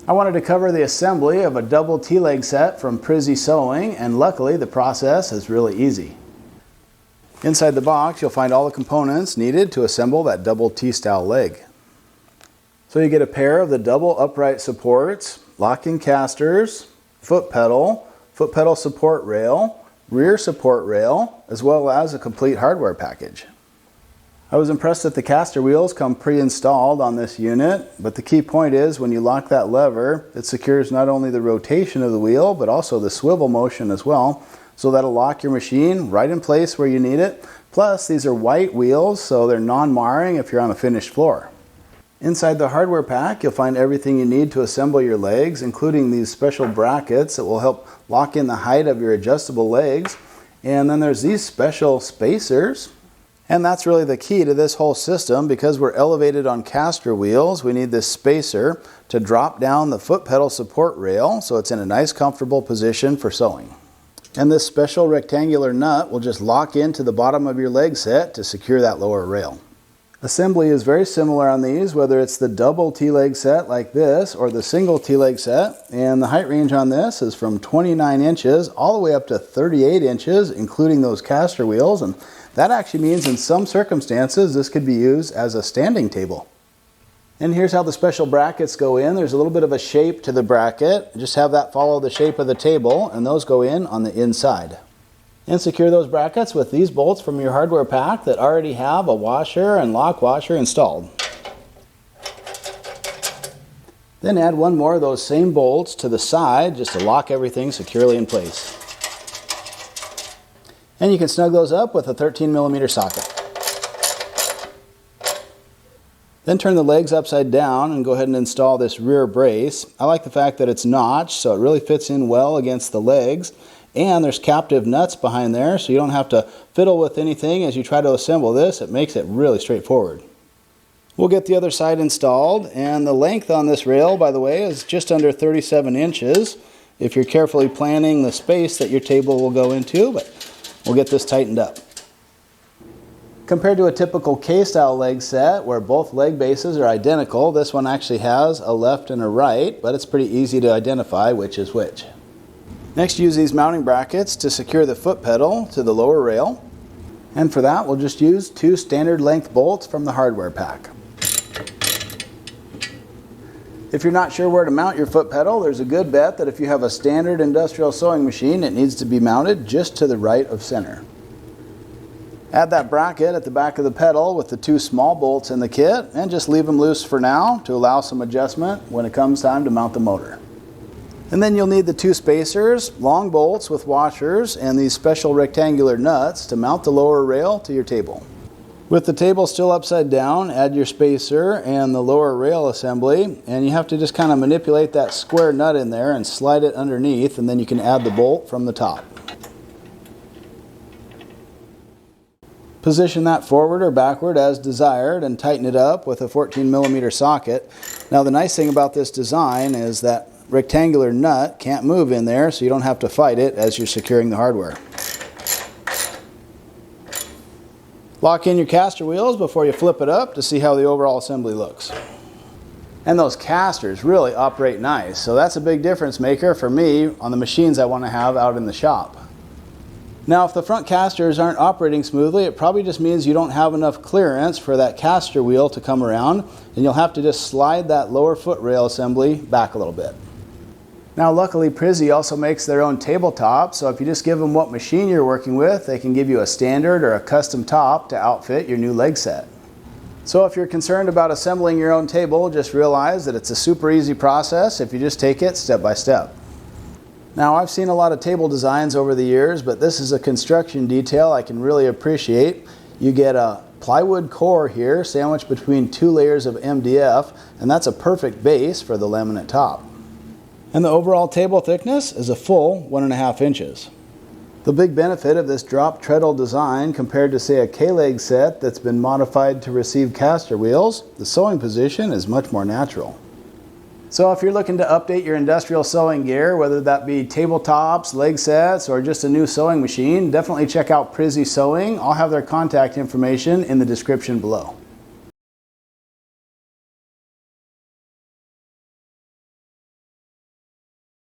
I wanted to cover the assembly of a double T-leg set from Prizzi Sewing, and luckily the process is really easy. Inside the box you'll find all the components needed to assemble that double T-style leg. So you get a pair of the double upright supports, locking casters, foot pedal support rail, rear support rail, as well as a complete hardware package. I was impressed that the caster wheels come pre-installed on this unit, but the key point is when you lock that lever, it secures not only the rotation of the wheel, but also the swivel motion as well, so that'll lock your machine right in place where you need it. Plus, these are white wheels, so they're non-marring if you're on a finished floor. Inside the hardware pack, you'll find everything you need to assemble your legs, including these special brackets that will help lock in the height of your adjustable legs. And then there's these special spacers. And that's really the key to this whole system. Because we're elevated on caster wheels, we need this spacer to drop down the foot pedal support rail so it's in a nice comfortable position for sewing. And this special rectangular nut will just lock into the bottom of your leg set to secure that lower rail. Assembly is very similar on these, whether it's the double T-leg set like this or the single T-leg set. And the height range on this is from 29 inches all the way up to 38 inches, including those caster wheels. And that actually means in some circumstances this could be used as a standing table. And here's how the special brackets go in. There's a little bit of a shape to the bracket. Just have that follow the shape of the table, and those go in on the inside. And secure those brackets with these bolts from your hardware pack that already have a washer and lock washer installed. Then add one more of those same bolts to the side just to lock everything securely in place. And you can snug those up with a 13mm socket. Then turn the legs upside down and go ahead and install this rear brace. I like the fact that it's notched, so it really fits in well against the legs. And there's captive nuts behind there, so you don't have to fiddle with anything as you try to assemble this. It makes it really straightforward. We'll get the other side installed, and the length on this rail, by the way, is just under 37 inches if you're carefully planning the space that your table will go into, but we'll get this tightened up. Compared to a typical K-style leg set where both leg bases are identical, this one actually has a left and a right, but it's pretty easy to identify which is which. Next, use these mounting brackets to secure the foot pedal to the lower rail. And for that, we'll just use 2 standard length bolts from the hardware pack. If you're not sure where to mount your foot pedal, there's a good bet that if you have a standard industrial sewing machine, it needs to be mounted just to the right of center. Add that bracket at the back of the pedal with the 2 small bolts in the kit, and just leave them loose for now to allow some adjustment when it comes time to mount the motor. And then you'll need the 2 spacers, long bolts with washers, and these special rectangular nuts to mount the lower rail to your table. With the table still upside down, add your spacer and the lower rail assembly, and you have to just kind of manipulate that square nut in there and slide it underneath, and then you can add the bolt from the top. Position that forward or backward as desired and tighten it up with a 14mm socket. Now the nice thing about this design is that rectangular nut can't move in there, so you don't have to fight it as you're securing the hardware. Lock in your caster wheels before you flip it up to see how the overall assembly looks. And those casters really operate nice, so that's a big difference maker for me on the machines I want to have out in the shop. Now, if the front casters aren't operating smoothly, it probably just means you don't have enough clearance for that caster wheel to come around, and you'll have to just slide that lower foot rail assembly back a little bit. Now, luckily, Prizzi also makes their own tabletop, so if you just give them what machine you're working with, they can give you a standard or a custom top to outfit your new leg set. So if you're concerned about assembling your own table, just realize that it's a super easy process if you just take it step by step. Now, I've seen a lot of table designs over the years, but this is a construction detail I can really appreciate. You get a plywood core here sandwiched between 2 layers of MDF, and that's a perfect base for the laminate top. And the overall table thickness is a full 1.5 inches. The big benefit of this drop treadle design compared to, say, a K-leg set that's been modified to receive caster wheels, the sewing position is much more natural. So if you're looking to update your industrial sewing gear, whether that be tabletops, leg sets, or just a new sewing machine, definitely check out Prizzi Sewing. I'll have their contact information in the description below.